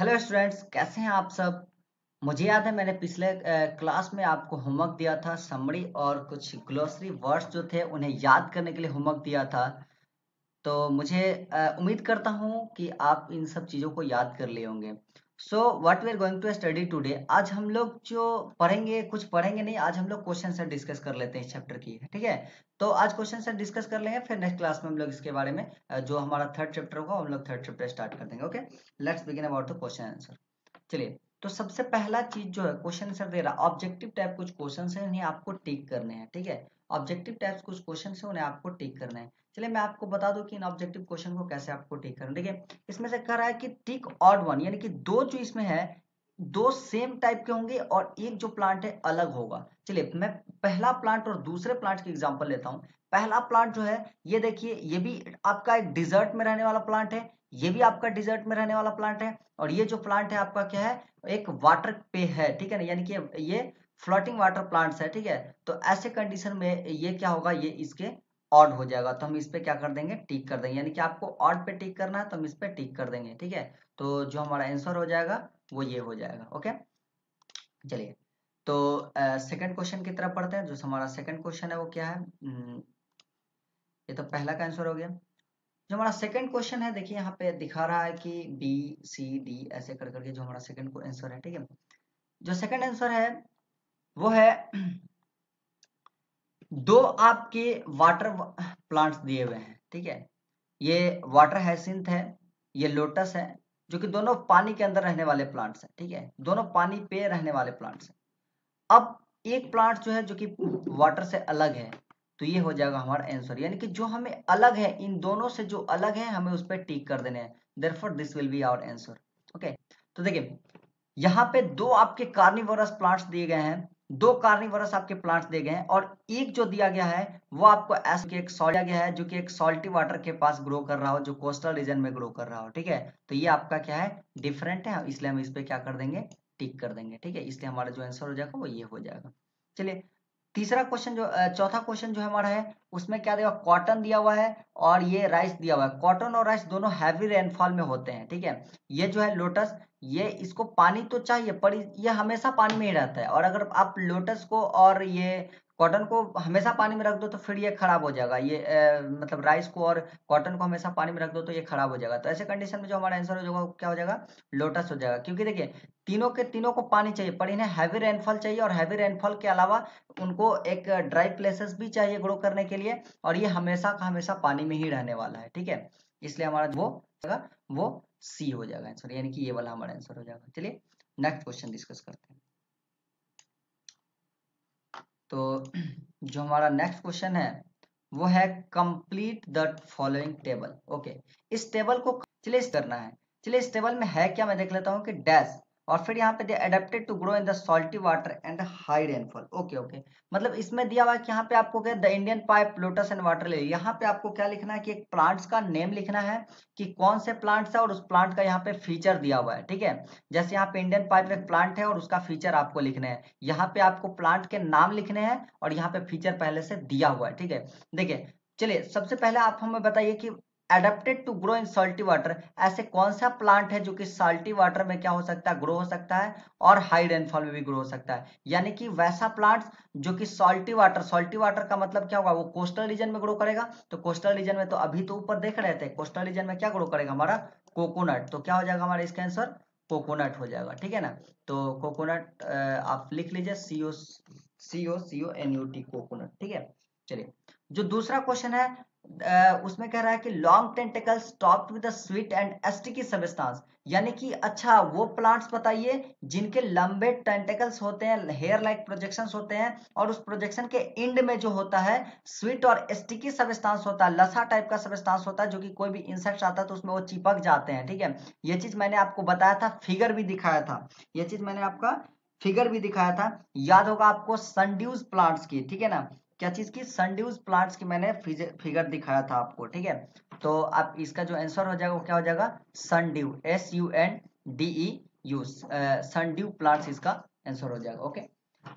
Hello students, कैसे हैं आप सब। मुझे याद है मैंने पिछले क्लास में आपको होमवर्क दिया था, समरी और कुछ ग्लोसरी वर्ड्स जो थे उन्हें याद करने के लिए होमवर्क दिया था। तो मुझे उम्मीद करता हूँ कि आप इन सब चीज़ों को याद कर लिए होंगे। So what we are going to study today, आज हम लोग जो पढ़ेंगे कुछ पढ़ेंगे नहीं, आज हम लोग क्वेश्चन से डिस्कस कर लेते हैं इस चैप्टर की, ठीक है। तो आज क्वेश्चन से डिस्कस कर लेंगे, फिर नेक्स्ट क्लास में हम लोग इसके बारे में जो हमारा थर्ड चैप्टर होगा हम लोग थर्ड चैप्टर स्टार्ट कर देंगे। Okay, let's begin about the question answer. चलिए, तो सबसे पहला चीज जो है क्वेश्चन आंसर दे रहा, ऑब्जेक्टिव टाइप कुछ क्वेश्चन है, उन्हें आपको टिक करने हैं, ठीक है। ऑब्जेक्टिव टाइप कुछ क्वेश्चन है, उन्हें आपको टिक करना है। चलिए मैं आपको बता दूं कि इन ऑब्जेक्टिव क्वेश्चन को कैसे आपको टिक करना है। देखिए, इसमें से कह रहा है कि टिक ऑड वन, यानी कि दो जो इसमें है, दो सेम टाइप के होंगे और एक जो प्लांट है अलग होगा। चलिए मैं पहला प्लांट और दूसरे प्लांट की एग्जांपल लेता हूं। पहला प्लांट जो है, ये देखिए, ये भी आपका एक डिजर्ट में रहने वाला प्लांट है, ये भी आपका डिजर्ट में रहने वाला प्लांट है, और ये जो प्लांट है आपका क्या है, एक वाटर पे है, ठीक है ना, यानी कि ये फ्लोटिंग वाटर प्लांट्स है, ठीक है। तो ऐसे कंडीशन में ये क्या होगा, ये इसके ऑड हो जाएगा, तो हम इस पे क्या कर देंगे, टिक कर देंगे, यानी कि आपको ऑड पे टिक करना है तो हम इस पे टिक कर देंगे, ठीक है। तो जो हमारा आंसर हो जाएगा वो ये हो जाएगा। ओके, चलिए, तो सेकंड क्वेश्चन की तरफ पढ़ते हैं। जो हमारा सेकंड क्वेश्चन है वो क्या है, ये तो पहला का आंसर हो गया। जो हमारा सेकंड क्वेश्चन है, देखिए यहाँ पे दिखा रहा है कि बी सी डी ऐसे कर करके जो हमारा सेकंड आंसर है, ठीक है। जो सेकंड आंसर है वो है दो आपके वाटर प्लांट्स दिए हुए हैं, ठीक है। ये वाटर हाइसिंथ है, ये लोटस है, जो कि दोनों पानी के अंदर रहने वाले प्लांट्स हैं, ठीक है। दोनों पानी पे रहने वाले प्लांट्स हैं। अब एक प्लांट जो है जो कि वाटर से अलग है, तो ये हो जाएगा हमारा आंसर, यानी कि जो हमें अलग है, इन दोनों से जो अलग है हमें उस पर टिक कर देने हैं। Therefore this will be our answer. Okay, तो देखिए यहाँ पे दो आपके कार्निवोरस प्लांट्स दिए गए हैं, दो कार्निवोरस आपके प्लांट्स दिए गए हैं, और एक जो दिया गया है वो आपको ऐसा कि एक सॉल्ट दिया गया है जो कि एक सॉल्टी वाटर के पास ग्रो कर रहा हो, जो कोस्टल रीजन में ग्रो कर रहा हो, ठीक है। तो ये आपका क्या है, डिफरेंट है, इसलिए हम इस पे क्या कर देंगे, टिक कर देंगे, ठीक है। इसलिए हमारा जो आंसर हो जाएगा वो ये हो जाएगा। चलिए, तीसरा क्वेश्चन जो चौथा क्वेश्चन जो हमारा है, उसमें क्या दिया, कॉटन दिया हुआ है और ये राइस दिया हुआ है। कॉटन और राइस दोनों हैवी रेनफॉल में होते हैं, ठीक है। ये जो है लोटस, ये इसको पानी तो चाहिए पर ये हमेशा पानी में ही रहता है, और अगर आप लोटस को और ये कॉटन को हमेशा पानी में रख दो तो फिर ये खराब हो जाएगा। ये मतलब राइस को और कॉटन को हमेशा पानी में रख दो तो ये खराब हो जाएगा। तो ऐसे कंडीशन में जो हमारा आंसर हो जाएगा वो क्या हो जाएगा, लोटस हो जाएगा। क्योंकि देखिए तीनों के तीनों को पानी चाहिए, पर इन्हें हैवी रेनफॉल चाहिए, और हैवी रेनफॉल के अलावा उनको एक ड्राई प्लेसेस भी चाहिए ग्रो करने के लिए, और ये हमेशा का हमेशा पानी में ही रहने वाला है, ठीक है। इसलिए हमारा वो सी हो जाएगा आंसर, यानी कि ये वाला हमारा आंसर हो जाएगा। चलिए नेक्स्ट क्वेश्चन डिस्कस करते हैं। तो जो हमारा नेक्स्ट क्वेश्चन है वो है complete the following table. Okay, इस टेबल को चलिए इस करना है। चलिए इस टेबल में है क्या, मैं देख लेता हूँ कि डैश, और फिर यहाँ पे they adapted to grow in the salty water and high rainfall. Okay okay, मतलब इसमें दिया हुआ है कि यहाँ पे आपको क्या, the Indian pipe lotus and water lily. यहाँ पे आपको क्या लिखना है कि एक प्लांट्स का नेम लिखना है कि कौन से प्लांट्स है, और उस प्लांट का यहाँ पे फीचर दिया हुआ है, ठीक है। जैसे यहाँ पे इंडियन पाइप एक प्लांट है और उसका फीचर आपको लिखने हैं, यहाँ पे आपको प्लांट के नाम लिखने हैं और यहाँ पे फीचर पहले से दिया हुआ है, ठीक है। देखिए, चलिए सबसे पहले आप हमें बताइए कि adapted to grow in salty water, ऐसे कौन सा प्लांट है जो कि सॉल्टी वाटर में क्या हो सकता है, ग्रो हो सकता है, और हाई रेनफॉल में भी ग्रो हो सकता है। यानी कि वैसा प्लांट जो कि सॉल्टी वाटर का मतलब क्या होगा, वो कोस्टल रीजन में ग्रो करेगा। तो कोस्टल रीजन में तो अभी तो ऊपर देख रहे थे, कोस्टल रीजन में क्या ग्रो करेगा हमारा, कोकोनट। तो क्या हो जाएगा हमारा इसका आंसर, कोकोनट हो जाएगा, ठीक है ना। तो कोकोनट आप लिख लीजिए, CONUT कोकोनट, ठीक है। चलिए, जो दूसरा क्वेश्चन है उसमें कह रहा है कि long tentacles topped with sweet and sticky substance, यानी कि अच्छा वो प्लांट्स बताइए जिनके लंबे टेंटिकल्स होते हैं, हेयर लाइक प्रोजेक्शंस होते हैं, और उस प्रोजेक्शन के एंड में जो होता है स्वीट और स्टिकी सब्सटेंस होता है, लसा टाइप का सब्सटेंस होता है, जो कि कोई भी इंसेक्ट आता है तो उसमें वो चिपक जाते हैं, ठीक है। ये चीज मैंने आपको बताया था, फिगर भी दिखाया था, ये चीज मैंने आपका फिगर भी दिखाया था, याद होगा आपको, सनड्यूज प्लांट्स की, ठीक है ना। क्या चीज की, सनड्यूज प्लांट्स की मैंने फिगर दिखाया था आपको, ठीक है। तो आप इसका जो आंसर हो जाएगा वो क्या हो जाएगा, सनड्यू, SUNDEU, सनड्यू प्लांट्स इसका आंसर हो जाएगा। ओके,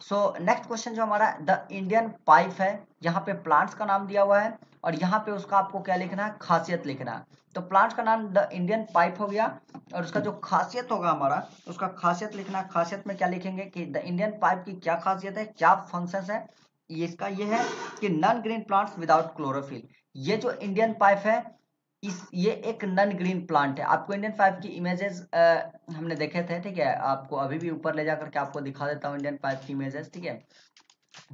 सो नेक्स्ट क्वेश्चन जो हमारा द इंडियन पाइप है, यहाँ पे प्लांट्स का नाम दिया हुआ है और यहाँ पे उसका आपको क्या लिखना है, खासियत लिखना है। तो प्लांट्स का नाम द इंडियन पाइप हो गया और उसका जो खासियत होगा हमारा, उसका खासियत लिखना है। खासियत में क्या लिखेंगे कि द इंडियन पाइप की क्या खासियत है, क्या फंक्शंस है। इसका ये है कि non green plants without chlorophyll. ये जो इंडियन पाइप है ये एक नॉन ग्रीन प्लांट है। आपको इंडियन पाइप की इमेजेस हमने देखे थे, ठीक है। आपको अभी भी ऊपर ले जाकर के आपको दिखा देता हूँ इंडियन पाइप की इमेजेस, ठीक है।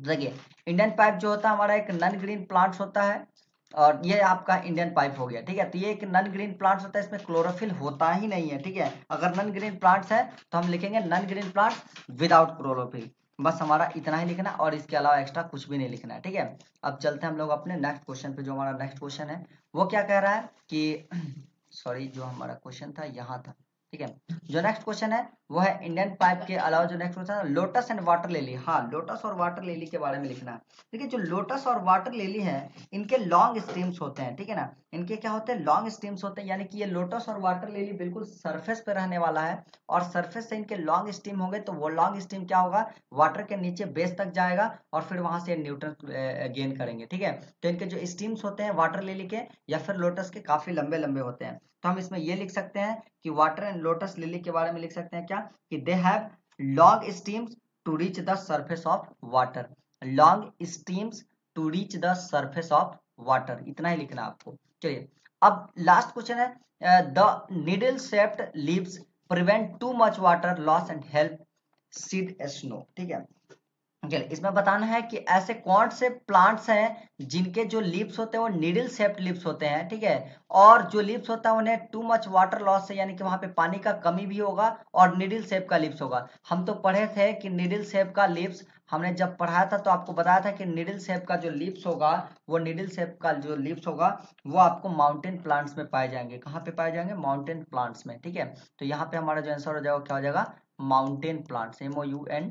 देखिए इंडियन पाइप जो होता है हमारा एक नॉन ग्रीन प्लांट्स होता है और ये आपका इंडियन पाइप हो गया, ठीक है। तो ये एक नॉन ग्रीन प्लांट्स होता है, इसमें क्लोरोफिल होता ही नहीं है, ठीक है। अगर नॉन ग्रीन प्लांट्स है तो हम लिखेंगे non green plants without chlorophyll. बस हमारा इतना ही लिखना और इसके अलावा एक्स्ट्रा कुछ भी नहीं लिखना है, ठीक है। अब चलते हैं हम लोग अपने नेक्स्ट क्वेश्चन पे। जो हमारा नेक्स्ट क्वेश्चन है वो क्या कह रहा है कि सॉरी, जो हमारा क्वेश्चन था यहाँ था, ठीक है। जो नेक्स्ट क्वेश्चन है वो है इंडियन पाइप के अलावा जो नेक्स्ट क्वेश्चन है लोटस एंड वाटर लिली। हाँ, लोटस और वाटर लिली के बारे में लिखना है। देखिए जो लोटस और वाटर लिली है इनके लॉन्ग स्टीम्स होते हैं, ठीक है ना। इनके क्या होते हैं, लॉन्ग स्टीम्स होते हैं, यानी कि ये लोटस और वाटर लिली बिल्कुल सरफेस पे रहने वाला है और सरफेस से इनके लॉन्ग स्टीम होंगे तो वो लॉन्ग स्टीम क्या होगा, वाटर के नीचे बेस तक जाएगा और फिर वहां से न्यूट्रन गेन करेंगे, ठीक है। तो इनके जो स्टीम्स होते हैं वाटर लिली के या फिर लोटस के काफी लंबे लंबे होते हैं। तो हम इसमें ये लिख सकते हैं कि वाटर एंड लोटस लिली के बारे में लिख सकते हैं क्या, कि they have long stems to reach the surface of water. Long stems to reach the surface of water, इतना ही लिखना आपको। चलिए अब लास्ट क्वेश्चन है the needle shaped leaves prevent too much water loss and help shed snow, ठीक है। चलिए इसमें बताना है कि ऐसे कौन से प्लांट्स हैं जिनके जो लीव्स होते हैं वो नीडल शेप्ड लीव्स होते हैं, ठीक है। और जो लीव्स होता है उन्हें टू मच वाटर लॉस से, यानी कि वहां पे पानी का कमी भी होगा और नीडल शेप का लीव्स होगा। हम तो पढ़े थे कि नीडल शेप का लीव्स, हमने जब पढ़ाया था तो आपको बताया था कि नीडल शेप का जो लीव्स होगा, वो नीडल शेप का जो लीव्स होगा वो आपको माउंटेन प्लांट्स में पाए जाएंगे। कहाँ पे पाए जाएंगे, माउंटेन प्लांट्स में, ठीक है। तो यहाँ पे हमारा जो आंसर हो जाएगा क्या हो जाएगा, माउंटेन प्लांट्स, MOUNTAIN,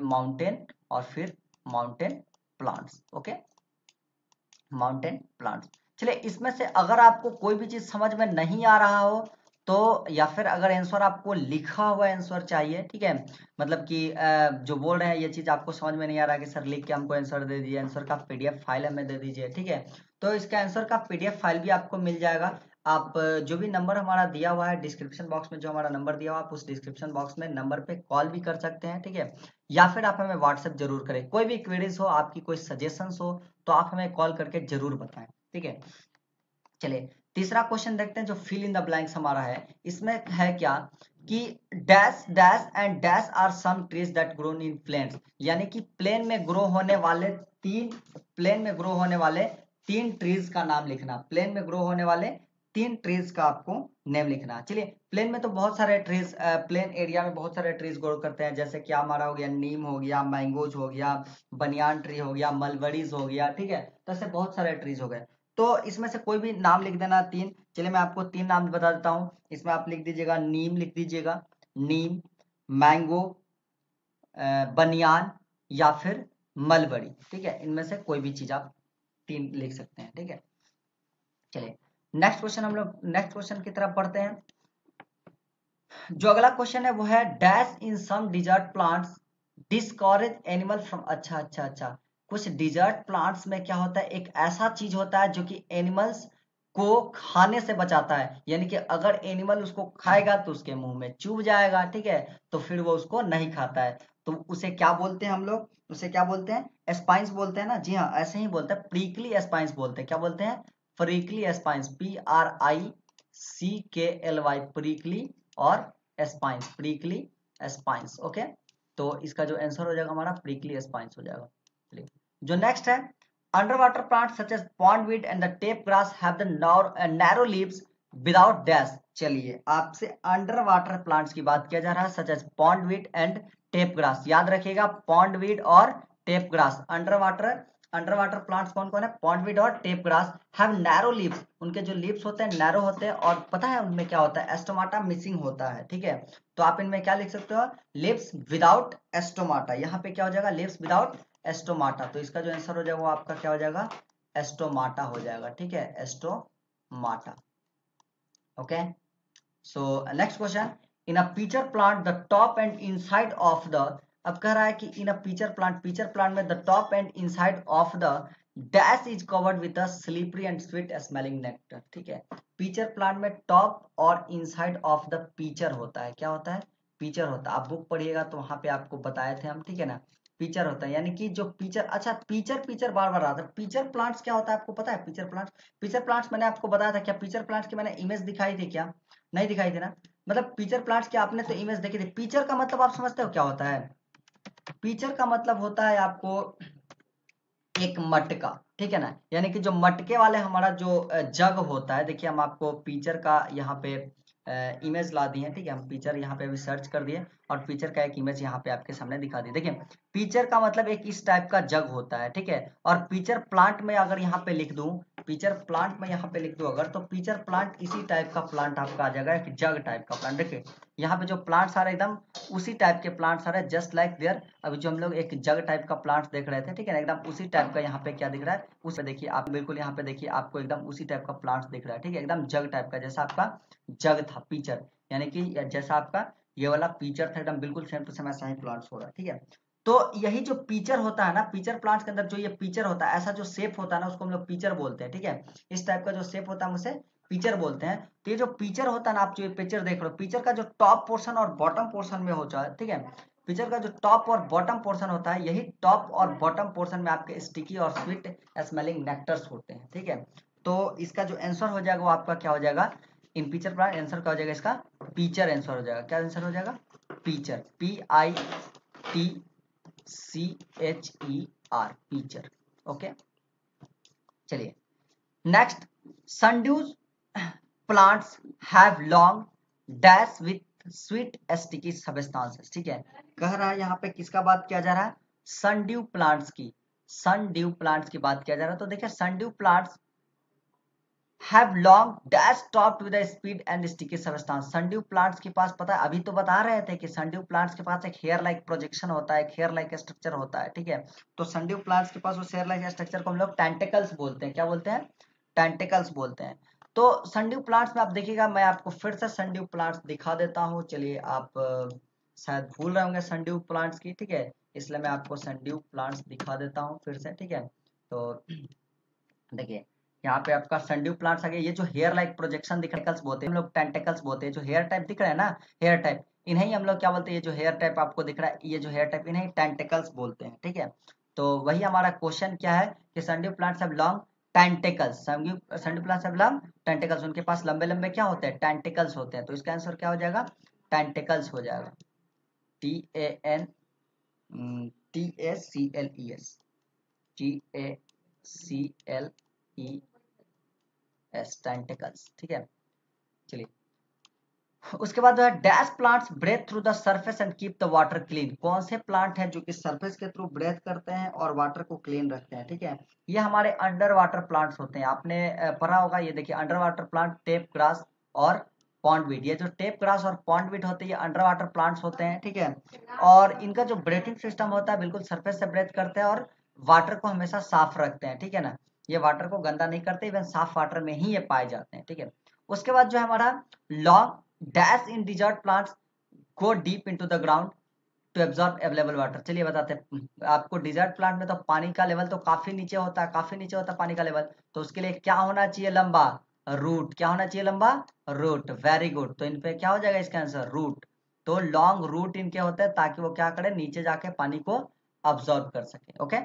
माउंटेन और फिर mountain plants, okay, mountain plants. चलिए इसमें से अगर आपको कोई भी चीज समझ में नहीं आ रहा हो तो, या फिर अगर आंसर आपको लिखा हुआ आंसर चाहिए, ठीक है, मतलब कि जो बोल रहे हैं ये चीज आपको समझ में नहीं आ रहा है कि सर लिख के हमको आंसर दे दीजिए, आंसर का PDF फाइल हमें दे दीजिए, ठीक है। तो इसका आंसर का PDF फाइल भी आपको मिल जाएगा। आप जो भी नंबर हमारा दिया हुआ है डिस्क्रिप्शन बॉक्स में, जो हमारा नंबर दिया हुआ है आप उस डिस्क्रिप्शन बॉक्स में नंबर पे कॉल भी कर सकते हैं, ठीक है। या फिर आप हमें व्हाट्सएप जरूर करें, कोई भी क्वेरीज हो, आपकी कोई सजेशंस हो तो आप हमें कॉल करके जरूर बताएं, ठीक है। चलिए तीसरा क्वेश्चन देखते हैं जो फिल इन द ब्लैंक्स हमारा है। इसमें है क्या कि dash dash and dash are some trees that grow in plains, यानी कि प्लेन में ग्रो होने वाले तीन ट्रीज का नाम लिखना। प्लेन में ग्रो होने वाले तीन ट्रीज का आपको नेम लिखना। चलिए प्लेन में तो बहुत सारे ट्रीज, प्लेन एरिया में बहुत सारे ट्रीज ग्रो करते हैं, जैसे कि हमारा हो गया नीम हो गया, मैंगोज हो गया, बनियान ट्री हो गया, मलबरीज हो गया, ठीक है। तो ऐसे बहुत सारे ट्रीज हो गए। तो इसमें से कोई भी नाम लिख देना तीन। चलिए मैं आपको तीन नाम बता देता हूँ। इसमें आप लिख दीजिएगा नीम, लिख दीजिएगा नीम, मैंगो, बनियान या फिर मलबरी, ठीक है। इनमें से कोई भी चीज आप तीन लिख सकते हैं, ठीक है। चलिए नेक्स्ट क्वेश्चन, हम लोग नेक्स्ट क्वेश्चन की तरफ बढ़ते हैं। जो अगला क्वेश्चन है वो है dash in some desert plants discourage animal from, अच्छा अच्छा अच्छा, कुछ डिजर्ट प्लांट्स में क्या होता है, एक ऐसा चीज होता है जो कि एनिमल्स को खाने से बचाता है, यानी कि अगर एनिमल उसको खाएगा तो उसके मुंह में चुभ जाएगा, ठीक है, तो फिर वो उसको नहीं खाता है। तो उसे क्या बोलते हैं हम लोग, उसे क्या बोलते हैं, स्पाइंस बोलते हैं ना। जी हाँ, ऐसे ही बोलते हैं, प्रिकली स्पाइंस बोलते हैं। क्या बोलते हैं, प्रिकली स्पाइंस, PRICKLY, प्रिकली और स्पाइंस, प्रिकली स्पाइंस, ओके। तो इसका जो आंसर हो जाएगा हमारा प्रिकली स्पाइंस हो जाएगा। जो नेक्स्ट है under water plant such as pondweed and the tape grass have the narrow leaves without dash. चलिए आपसे अंडर वाटर प्लांट्स की बात किया जा रहा है, such as pondweed and tape grass. याद रखिएगा पॉन्डवीड और tape grass, under water plants कौन कौन है, पॉन्डवीड और tape grass, have narrow leaves, उनके जो लीव्स होते हैं नैरो होते हैं, और पता है उनमें क्या होता है, एस्टोमाटा मिसिंग होता है, ठीक है। तो आप इनमें क्या लिख सकते हो, लिव्स विदाउट एस्टोमाटा। यहाँ पे क्या हो जाएगा, लिव्स विदाउट एस्टोमाटा। तो इसका जो आंसर हो जाएगा वो आपका क्या हो जाएगा, एस्टोमाटा हो जाएगा, ठीक है, stomata, okay. So next question, in a peach plant the top and inside of the अब कह रहा है कि इन अ पीचर प्लांट में the top and inside of the dash is covered with a slippery and sweet smelling nectar. ठीक है, pitcher plant में top और इनसाइड ऑफ द पीचर होता है, क्या होता है, पीचर होता है। आप बुक पढ़िएगा तो वहां पे आपको बताए थे हम, ठीक है ना, पीचर होता है, यानी कि जो पीचर, अच्छा पीचर पीचर बार बार आता है। पीचर प्लांट्स क्या होता है आपको पता है? पीचर प्लांट्स मैंने आपको बताया था क्या? पीचर प्लांट्स की मैंने इमेज दिखाई थी क्या? नहीं दिखाई थी ना। मतलब पीचर प्लांट्स की आपने तो इमेज देखी थी। पीचर का मतलब आप समझते हो क्या होता है? पीचर का मतलब होता है आपको एक मटका, ठीक है ना, यानी कि जो मटके वाले हमारा जो जग होता है। देखिए हम आपको पीचर का यहाँ पे इमेज ला दिए हैं, ठीक है, हम पीचर यहाँ पे अभी सर्च कर दिए और पीचर का एक इमेज यहाँ पे आपके सामने दिखा दी। देखिए पीचर का मतलब एक इस टाइप का जग होता है, ठीक है। और पीचर प्लांट में अगर यहाँ पे लिख दूं, पीचर प्लांट में यहाँ पे लिख दूं अगर, तो पीचर प्लांट इसी टाइप का प्लांट आपका आ जाएगा, एक जग टाइप का प्लांट। देखिए यहाँ पे जो प्लांट्स आ रहे एकदम उसी टाइप के प्लांट्स आ रहे हैं, जस्ट लाइक देयर। अभी जो हम लोग एक जग टाइप का प्लांट्स देख रहे थे, ठीक है ना, एकदम उसी टाइप का यहाँ पे क्या दिख रहा है, उस पे देखिए आप बिल्कुल यहाँ पे देखिए आपको एकदम उसी टाइप का प्लांट्स दिख रहा है, ठीक है, एकदम जग टाइप का, जैसा आपका जग था पीचर, यानी कि जैसा आपका ये वाला पीचर था एकदम बिल्कुल सेम टू सेम ऐसा ही प्लांट्स हो रहा है, ठीक है। तो यही जो पीचर होता है ना, पीचर प्लांट्स के अंदर जो ये पीचर होता है, ऐसा जो शेप होता है ना, उसको हम लोग पीचर बोलते हैं, ठीक है। इस टाइप का जो शेप होता है उसे पीचर बोलते हैं। तो ये जो पीचर होता है ना, आप जो ये पिक्चर देख रहे हो, पीचर का जो टॉप पोर्शन और बॉटम पोर्शन में होता है, ठीक है, पिक्चर का जो टॉप और बॉटम पोर्शन होता है, यही टॉप और बॉटम पोर्शन में आपके स्टिकी और स्वीट स्मेलिंग नेक्टर्स होते हैं, ठीक है। तो इसका जो आंसर हो जाएगा वो आपका क्या हो जाएगा, इन पिक्चर प्लांट आंसर क्या हो जाएगा इसका, पीचर आंसर हो जाएगा। क्या आंसर हो जाएगा? Pitcher, PITCHER, pitcher. ओके चलिए next, sundews plants have long dash with sweet sticky substances. ठीक है, कह रहा है यहाँ पे किसका बात किया जा रहा है? सनड्यू प्लांट्स की, सनड्यू प्लांट्स की बात किया जा रहा है। तो देखिए sundew plants have long dash topped with speed and sticky substance. Sundew plants के पास, पता है अभी तो बता रहे थे कि सनड्यू प्लांट्स के पास एक हेयर लाइक प्रोजेक्शन होता है, एक हेयर लाइक स्ट्रक्चर होता है, ठीक है। तो सनड्यू प्लांट्स के पास उस हेयर लाइक स्ट्रक्चर को हम लोग टेंटिकल्स बोलते हैं। क्या बोलते हैं? टेंटिकल्स बोलते हैं। तो सनड्यू प्लांट्स में आप देखिएगा, मैं आपको फिर से सनड्यू प्लांट्स दिखा देता हूँ। चलिए आप शायद भूल रहे होंगे सनड्यू प्लांट्स की, ठीक है, इसलिए मैं आपको सनड्यू प्लांट्स दिखा देता हूँ फिर से, ठीक है। तो देखिए यहाँ पे आपका सनड्यू प्लांट्स आ गए। ये जो हेयर लाइक प्रोजेक्शन दिख रहे बोलते हैं हम लोग, टेंटिकल्स बोलते हैं। जो हेयर टाइप दिख रहा है ना, हेयर टाइप, इन्हें हम लोग क्या बोलते हैं? ये जो हेयर टाइप आपको दिख रहा है, ये जो हेयर टाइप, इन्हें टेंटिकल्स बोलते हैं, ठीक है। तो वही हमारा क्वेश्चन क्या है कि sundew plants have long tentacles, sundew plants have long tentacles, उनके पास लंबे लंबे क्या होते हैं? टेंटिकल्स होते हैं। तो इसका आंसर क्या हो जाएगा? टेंटिकल्स हो जाएगा, TANTACLES, TACLES, टेंटिकल्स, ठीक है। चलिए उसके बाद जो है dash plants breathe through the surface and keep the water clean. कौन से प्लांट है जो कि सरफेस के थ्रू ब्रेथ करते हैं और वाटर को क्लीन रखते हैं, ठीक है। ये हमारे अंडर वाटर प्लांट्स होते हैं। आपने पढ़ा होगा, ये देखिए under water plant tape grass और पॉन्डवीड। ये जो टेप ग्रास और पॉन्डवीड होते हैं, ये अंडर वाटर प्लांट्स होते हैं, ठीक है। और इनका जो ब्रेथिंग सिस्टम होता है, बिल्कुल सरफेस से ब्रेथ करते हैं और वाटर को हमेशा साफ रखते हैं, ठीक है ना। ये वाटर को गंदा नहीं करते, इवन साफ वाटर में ही ये पाए जाते हैं, ठीक है। उसके बाद जो है हमारा long dash in desert plants go deep into the ground to absorb available water. चलिए बताते हैं आपको, डिजर्ट प्लांट में तो पानी का लेवल तो काफी नीचे होता है, काफी नीचे होता है पानी का लेवल। तो उसके लिए क्या होना चाहिए? लंबा रूट। क्या होना चाहिए? लंबा रूट। Very good. तो इन पे क्या हो जाएगा इसका आंसर? रूट। तो लॉन्ग रूट इनके होते हैं ताकि वो क्या करे? नीचे जाके पानी को अब्सॉर्ब कर सके। Okay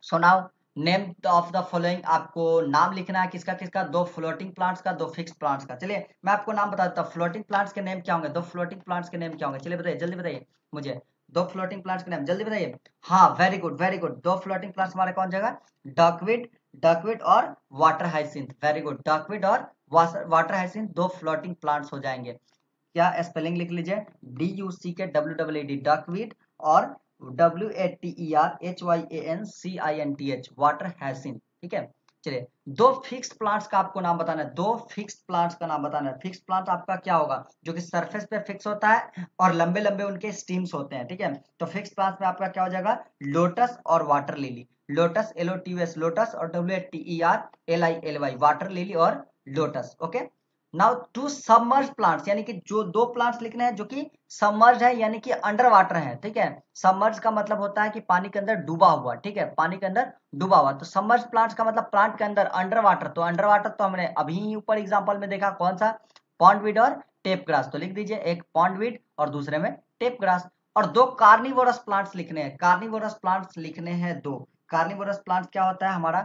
so now name of the following, आपको नाम लिखना है किसका किसका? दो फ्लोटिंग प्लांट्स का, दो फिक्स प्लांट्स का। चलिए मैं आपको नाम बता देता हूँ। फ्लोटिंग प्लांट्स के नेम क्या होंगे? दो फ्लोटिंग प्लांट्स के नेम क्या होंगे? चलिए बताइए, जल्दी बताइए मुझे, दो फ्लोटिंग प्लांट्स के नेम जल्दी बताइए। हाँ वेरी गुड वेरी गुड। दो फ्लोटिंग प्लांट्स हमारे कौन जगह? डकविड, डकविड और वाटर हाइसिंथ। वेरी गुड, डकविड और वाटर हाइसिंथ दो फ्लोटिंग प्लांट्स हो जाएंगे। क्या स्पेलिंग लिख लीजिए? DUCKWWED, डकवीड, और WATERHYANCINTH, वाटर हाइसिंथ, ठीक है। चलिए दो फिक्स्ड प्लांट्स का आपको नाम बताना है। दो फिक्स्ड प्लांट्स का नाम बताना है। फिक्स्ड प्लांट आपका क्या होगा? जो कि सरफेस पे फिक्स होता है और लंबे लंबे उनके स्टीम्स होते हैं, ठीक है। तो फिक्स्ड प्लांट्स में आपका क्या हो जाएगा? लोटस और water lily. Lotus, LOTUS lotus, और WATERLILY वाटर लिली और lotus. Okay now to submerge plants, यानी कि जो दो प्लांट्स लिखने हैं जो कि सबमर्ज है यानी कि अंडर वाटर है, ठीक है। सबमर्ज का मतलब होता है कि पानी के अंदर डूबा हुआ, ठीक है, पानी के अंदर डूबा हुआ। तो सबमर्ज प्लांट्स का मतलब प्लांट के अंदर अंडर वाटर। तो अंडर वाटर तो हमने अभी ऊपर एग्जांपल में देखा, कौन सा, पॉन्डवीड और टेप ग्रास। तो लिख दीजिए, एक पॉन्डवीड और दूसरे में टेप ग्रास। और दो कार्निवोरस प्लांट्स लिखने हैं, कार्निवोरस प्लांट्स लिखने हैं दो। कार्निवोरस प्लांट्स क्या होता है हमारा,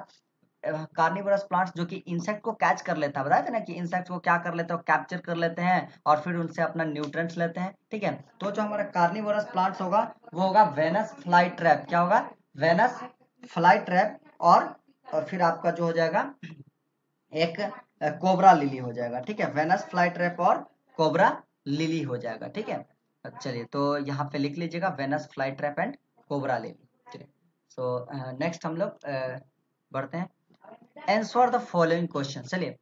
कार्निवोरस प्लांट्स जो कि इंसेक्ट को कैच कर लेता है, बताया था ना कि इंसेक्ट को क्या कर लेते हैं, कैप्चर कर लेते हैं और फिर उनसे अपना न्यूट्रिएंट्स लेते हैं, ठीक है। तो जो हमारा कार्निवोरस प्लांट्स होगा वो होगा वेनस फ्लाई ट्रैप। क्या होगा, वेनस फ्लाई ट्रैप। और फिर आपका जो हो जाएगा एक कोबरा लिली हो जाएगा, ठीक है। वेनस फ्लाई ट्रैप और कोबरा लिली हो जाएगा, ठीक है। चलिए, तो यहाँ पे लिख लीजिएगा Venus flytrap and cobra lily, ठीक है। सो नेक्स्ट हम लोग बढ़ते हैं। Answer the following question. चलिए,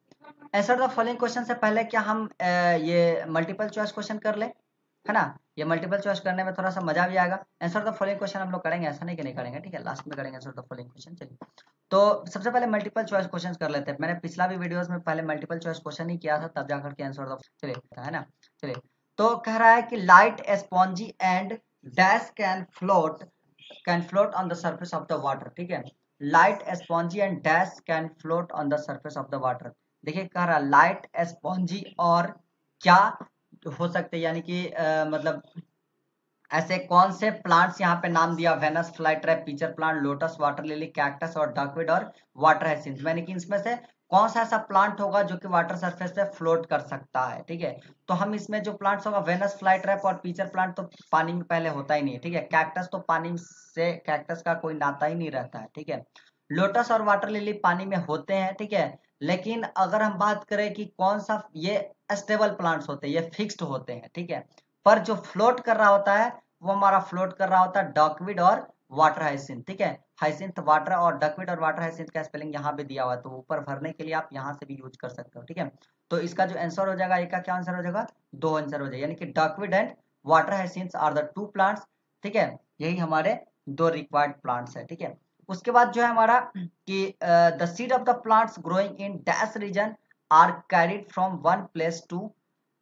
आंसर द फॉलोइंग क्वेश्चन से पहले क्या हम ये मल्टीपल चॉइस क्वेश्चन कर ले, है ना। ये मल्टीपल चॉइस करने में थोड़ा सा मजा भी आएगा। आंसर द फॉलोइंग क्वेश्चन हम लोग करेंगे, ऐसा नहीं कि नहीं करेंगे, ठीक है, लास्ट में करेंगे आंसर द फॉलोइंग क्वेश्चन। चलिए, तो सबसे पहले मल्टीपल चॉइस क्वेश्चन कर लेते हैं। मैंने पिछला भी वीडियोस में पहले मल्टीपल चॉइस क्वेश्चन ही किया था, तब जाकर के आंसर द, चलिए, है ना। चलिए, तो कह रहा है कि light spongy and dash can float on the surface of the water, ठीक है। Light spongy and dash can float on the surface of the water. देखिए, कह रहा है लाइट स्पॉन्जी और क्या हो सकते हैं, यानी कि मतलब ऐसे कौन से प्लांट्स यहाँ पे नाम दिया, Venus flytrap, pitcher plant, lotus, water lily, cactus और डकविड और वाटर हाइसिंथ। मैंने कि इसमें से कौन सा ऐसा प्लांट होगा जो कि वाटर सरफेस पे फ्लोट कर सकता है, ठीक है। तो हम इसमें जो प्लांट्स होगा, वेनस फ्लाई ट्रैप और पीचर प्लांट तो पानी में पहले होता ही नहीं है, ठीक है। कैक्टस तो पानी से, कैक्टस का कोई नाता ही नहीं रहता है, ठीक है। लोटस और वाटर लिली पानी में होते हैं, ठीक है। लेकिन अगर हम बात करें कि कौन सा, ये स्टेबल प्लांट्स होते हैं, ये फिक्स्ड होते हैं, ठीक है। पर जो फ्लोट कर रहा होता है वो हमारा फ्लोट कर रहा होता है डकविड और वाटर हाइसिंथ, ठीक है। हाइसिंथ वाटर और डकविड और वाटर हाइसिंथ का स्पेलिंग यहाँ पे दिया हुआ है, तो ऊपर भरने के लिए आप यहाँ से भी यूज कर सकते हो, ठीक है। तो इसका जो आंसर हो जाएगा, एक का क्या आंसर हो जाएगा, दो आंसर हो जाएगा, यानी कि duckweed and water hyacinth are the two plants, ठीक है। यही हमारे दो रिक्वायर्ड प्लांट्स है, ठीक है। उसके बाद जो है हमारा कि the seed of the plants growing in dash region are carried from one place to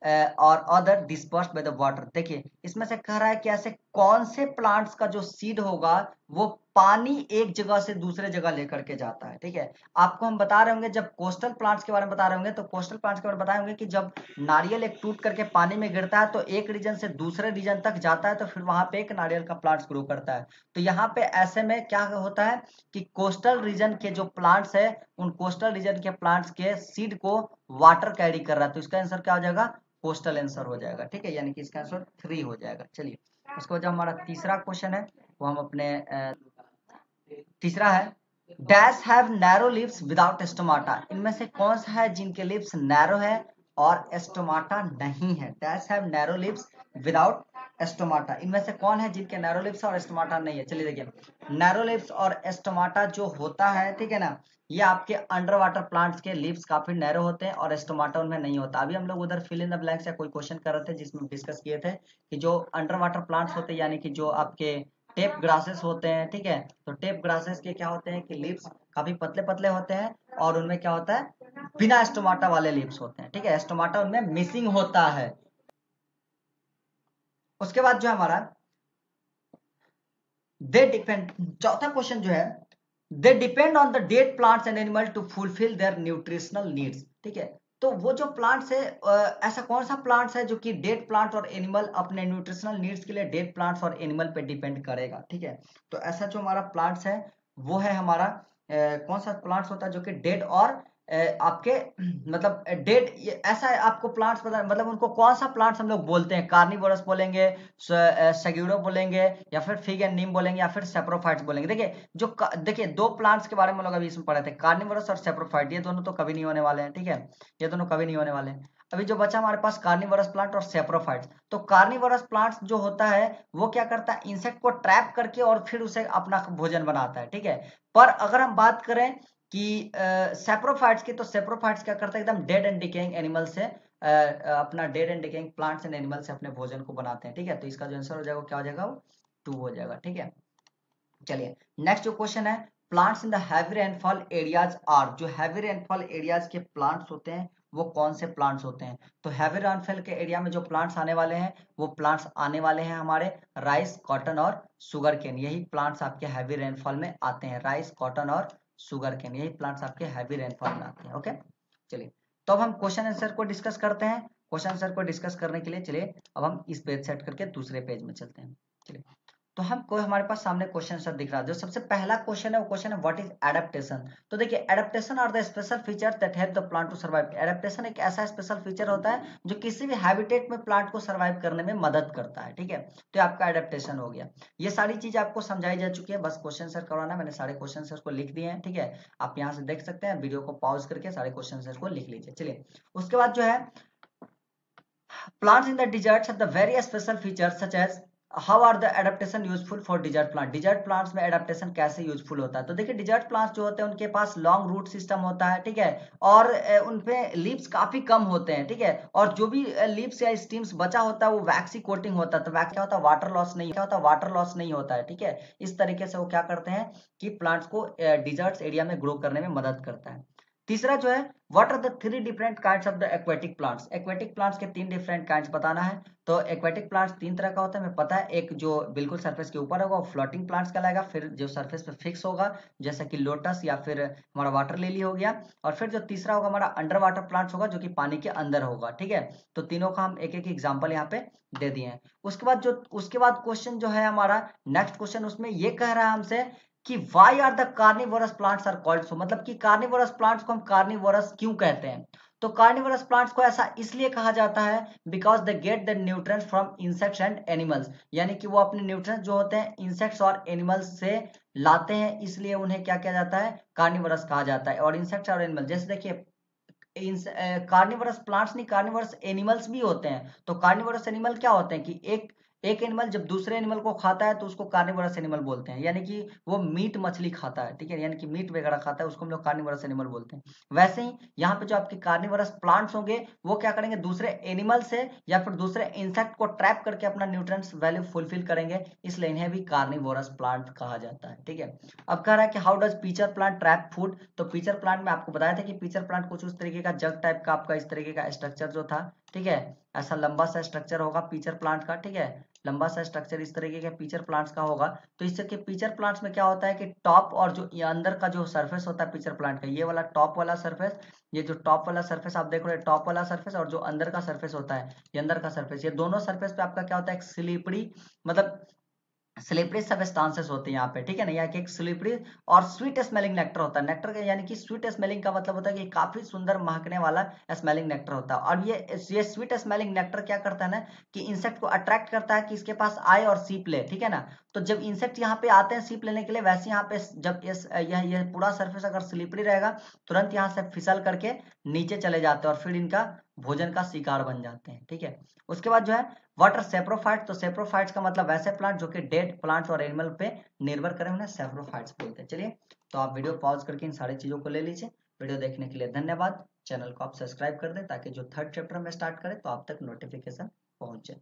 और other dispersed by the water. देखिए, इसमें से कह रहा है कि ऐसे कौन से प्लांट्स का जो सीड होगा वो पानी एक जगह से दूसरे जगह लेकर के जाता है, ठीक है। आपको हम बता रहे होंगे, जब कोस्टल प्लांट्स के बारे में बता रहे होंगे, तो कोस्टल प्लांट्स के बारे में बताए होंगे कि जब नारियल एक टूट करके पानी में गिरता है तो एक रीजन से दूसरे रीजन तक जाता है, तो फिर वहां पे एक नारियल का प्लांट्स ग्रो करता है। तो यहाँ पे ऐसे में क्या होता है कि कोस्टल रीजन के जो प्लांट्स है, उन कोस्टल रीजन के प्लांट्स के सीड को वाटर कैरी कर रहा है, तो इसका आंसर क्या हो जाएगा, कोस्टल आंसर हो जाएगा, ठीक है। यानी कि इसका आंसर 3 हो जाएगा। चलिए, उसके बाद जो हमारा तीसरा क्वेश्चन है वो हम अपने तीसरा है, dash have narrow lips without stomata. इनमें से कौन सा है जिनके लिप्स नैरो है और स्टोमाटा नहीं है। Dash have narrow lips without stomata. इनमें से कौन है जिनके नैरो लिप्स और स्टोमाटा नहीं है। चलिए देखिए, नैरो लिप्स और स्टोमाटा जो होता है, ठीक है ना, ये आपके अंडर वाटर प्लांट्स के लिप्स काफी नैरो होते हैं और स्टोमाटा उनमें नहीं होता। अभी हम लोग उधर फिल इन द ब्लैंक्स या कोई क्वेश्चन कर रहे थे जिसमें डिस्कस किए थे कि जो अंडर वाटर प्लांट्स होते हैं, यानी कि जो आपके टेप ग्रासेस होते हैं, ठीक है। तो टेप ग्रासेस के क्या होते हैं कि लिप्स काफी पतले पतले होते हैं और उनमें क्या होता है, बिना स्टोमाटा वाले लिप्स होते हैं, ठीक है। स्टोमाटा उनमें मिसिंग होता है। उसके बाद जो हमारा दे डिपेंड, चौथा क्वेश्चन जो है, they depend on the dead plants and animal to fulfil their nutritional needs, ठीक है। तो वो जो प्लांट्स है, ऐसा कौन सा प्लांट्स है जो कि डेड प्लांट और एनिमल अपने न्यूट्रिशनल नीड्स के लिए डेड प्लांट्स और एनिमल पे डिपेंड करेगा, ठीक है। तो ऐसा जो हमारा प्लांट्स है वो है हमारा कौन सा प्लांट्स होता है जो कि डेड और आपके मतलब डेड, ऐसा है आपको प्लांट्स पता, मतलब उनको कौन सा प्लांट्स हम लोग बोलते हैं, कार्निवोरस बोलेंगे, सेग्यूडो बोलेंगे, या फिर फिग एंड नीम बोलेंगे, या फिर सेप्रोफाइट्स बोलेंगे। देखिए, देखिए दो प्लांट्स के बारे में लोग अभी इसमें पढ़े थे, कार्निवोरस और सेप्रोफाइट। ये दोनों तो कभी नहीं होने वाले हैं, ठीक है, ये दोनों कभी नहीं होने वाले हैं। अभी जो बचा हमारे पास कार्निवोरस प्लांट और सेप्रोफाइट्स। तो कार्निवोरस प्लांट्स जो होता है वो क्या करता है, इंसेक्ट को ट्रैप करके और फिर उसे अपना भोजन बनाता है, ठीक है। पर अगर हम बात करें कि सेप्रोफाइट्स की, तो सेप्रोफाइट्स क्या करता है, एकदम डेड एंड डिकेइंग एनिमल से अपना dead and decaying plants and animal से अपने भोजन को बनाते हैं, ठीक है। तो इसका जो आंसर हो जाएगा क्या हो जाएगा, वो 2 हो जाएगा, ठीक है। चलिए, नेक्स्ट जो क्वेश्चन है, plants in the heavy rainfall areas are, जो हैवी रेनफॉल एरियाज के प्लांट्स होते हैं वो कौन से प्लांट्स होते हैं। तो हैवी रेनफॉल के एरिया में जो प्लांट्स आने वाले हैं वो प्लांट्स आने वाले हैं हमारे राइस, कॉटन और शुगर केन। यही प्लांट्स आपके हैवी रेनफॉल में आते हैं, राइस, कॉटन और शुगर केन, यही प्लांट्स आपके हैवी रेनफॉल में आते हैं। ओके, चलिए तो अब हम क्वेश्चन आंसर को डिस्कस करते हैं। क्वेश्चन आंसर को डिस्कस करने के लिए चलिए अब हम इस पेज सेट करके दूसरे पेज में चलते हैं। चलिए तो हम कोई हमारे पास सामने क्वेश्चन आंसर दिख रहा है। जो सबसे पहला क्वेश्चन है वो क्वेश्चन है व्हाट इज एडेप्टेशन। तो देखिए adaptation are the special feature that help the plant to survive. Adaptation एक ऐसा स्पेशल फीचर होता है जो किसी भी हैबिटेट में प्लांट को सर्वाइव करने में मदद करता है। ठीक है, तो आपका एडेप्टेशन हो गया। ये सारी चीज आपको समझाई जा चुकी है, बस क्वेश्चन आंसर करवाना। मैंने सारे क्वेश्चन आंसर को लिख दिए हैं। ठीक है, आप यहाँ से देख सकते हैं, वीडियो को पॉज करके सारे क्वेश्चन आंसर को लिख लीजिए। चलिए उसके बाद जो है plants in the deserts have the very special features such as how are the adaptation useful for desert plant। desert plants में adaptation कैसे यूजफुल होता है। तो देखिए desert plants जो होते हैं उनके पास लॉन्ग रूट सिस्टम होता है। ठीक है, और उनपे लीव्स काफी कम होते हैं। ठीक है, और जो भी लीव्स या स्टीम्स बचा होता है वो वैक्सी कोटिंग होता है। तो वैक्स क्या होता है, वाटर लॉस नहीं, क्या होता है, वाटर लॉस नहीं होता है। ठीक है, इस तरीके से वो क्या करते हैं कि प्लांट्स को डिजर्ट्स एरिया में ग्रो करने में मदद करता है। तीसरा जो है what are the 3 different kinds of the aquatic plants. Aquatic plants के 3 डिफरेंट काइंड्स बताना है। तो एक्वेटिक प्लांट्स 3 तरह का होता है, हमें पता है। एक जो बिल्कुल सरफेस के ऊपर होगा वो फ्लोटिंग प्लांट्स कहलाएगा, फिर जो सरफेस पे फिक्स होगा जैसे कि लोटस या फिर हमारा वाटर लिली हो गया, और फिर जो तीसरा होगा हमारा अंडर वाटर प्लांट्स होगा जो कि पानी के अंदर होगा। ठीक है, तो तीनों का हम एक एक एग्जाम्पल यहाँ पे दे दिए हैं। उसके बाद क्वेश्चन जो है हमारा नेक्स्ट क्वेश्चन, उसमें ये कह रहा है हमसे कि why are the carnivorous plants are called so. मतलब कि कार्निवोरस प्लांट्स को हम कार्निवोरस क्यों कहते हैं। तो कार्निवोरस प्लांट्स को ऐसा इसलिए कहा जाता है because they get the nutrients from insects and animals. यानी कि वो अपने न्यूट्रिएंट्स जो होते हैं इंसेक्ट्स और एनिमल्स से लाते हैं, इसलिए उन्हें क्या किया जाता है, कार्निवोरस कहा जाता है। और इंसेक्ट्स और एनिमल जैसे देखिए कार्निवोरस प्लांट्स नहीं, कार्निवोरस एनिमल्स भी होते हैं। तो कार्निवोरस एनिमल क्या होते हैं कि एक एनिमल जब दूसरे एनिमल को खाता है तो उसको कार्निवोरस एनिमल बोलते हैं। यानी कि वो मीट मछली खाता है। ठीक है, यानी कि मीट वगैरह खाता है, उसको हम लोग कार्निवोरस एनिमल बोलते हैं। वैसे ही यहाँ पे जो आपके कार्निवोरस प्लांट्स होंगे वो क्या करेंगे, दूसरे एनिमल से या फिर दूसरे इंसेक्ट को ट्रैप करके अपना न्यूट्रिएंट्स वैल्यू फुलफिल करेंगे, इसलिए इन्हें भी कार्निवोरस प्लांट कहा जाता है। ठीक है, अब कह रहा है कि how does pitcher plant trap food. तो पीचर प्लांट में आपको बताया था कि पीचर प्लांट कुछ उस तरीके का जग टाइप का आपका इस तरीके का स्ट्रक्चर जो था। ठीक है, ऐसा लंबा सा स्ट्रक्चर होगा पीचर प्लांट का। ठीक है, लंबा सा स्ट्रक्चर इस तरीके के पीचर प्लांट्स का होगा। तो इससे के पीचर प्लांट्स में क्या होता है कि टॉप और जो ये अंदर का जो सरफेस होता है पीचर प्लांट का, ये वाला टॉप वाला सरफेस, ये जो टॉप वाला सरफेस आप देख रहे हो टॉप वाला सरफेस, और जो अंदर का सरफेस होता है ये अंदर का सरफेस, ये दोनों सरफेस पे आपका क्या होता है, एक स्लिपरी मतलब स्लिपरी सब्सटेंसेस होते हैं यहाँ पे। ठीक है ना, यहाँ एक स्लिपरी और स्वीट स्मेलिंग नेक्टर होता है। नेक्टर का यानी कि स्वीट स्मेलिंग का मतलब होता है कि काफी सुंदर महकने वाला स्मेलिंग नेक्टर होता है। और ये स्वीट स्मेलिंग नेक्टर क्या करता है ना कि इंसेक्ट को अट्रैक्ट करता है कि इसके पास आए और सीप ले। ठीक है ना, तो जब इंसेक्ट यहाँ पे आते हैं सीप लेने के लिए, वैसे यहाँ पे जब यह पूरा सर्फेस अगर स्लिपरी रहेगा तुरंत यहाँ से फिसल करके नीचे चले जाते हैं और फिर इनका भोजन का शिकार बन जाते हैं। ठीक है, उसके बाद जो है वाटर सेप्रोफाइट। तो सेप्रोफाइट्स का मतलब वैसे प्लांट जो कि डेड प्लांट्स और एनिमल पे निर्भर करे उन्हें सेप्रोफाइट्स बोलते हैं। चलिए तो आप वीडियो पॉज करके इन सारी चीजों को ले लीजिए। वीडियो देखने के लिए धन्यवाद। चैनल को आप सब्सक्राइब कर दें ताकि जो थर्ड चैप्टर में स्टार्ट करें तो आप तक नोटिफिकेशन पहुंचे।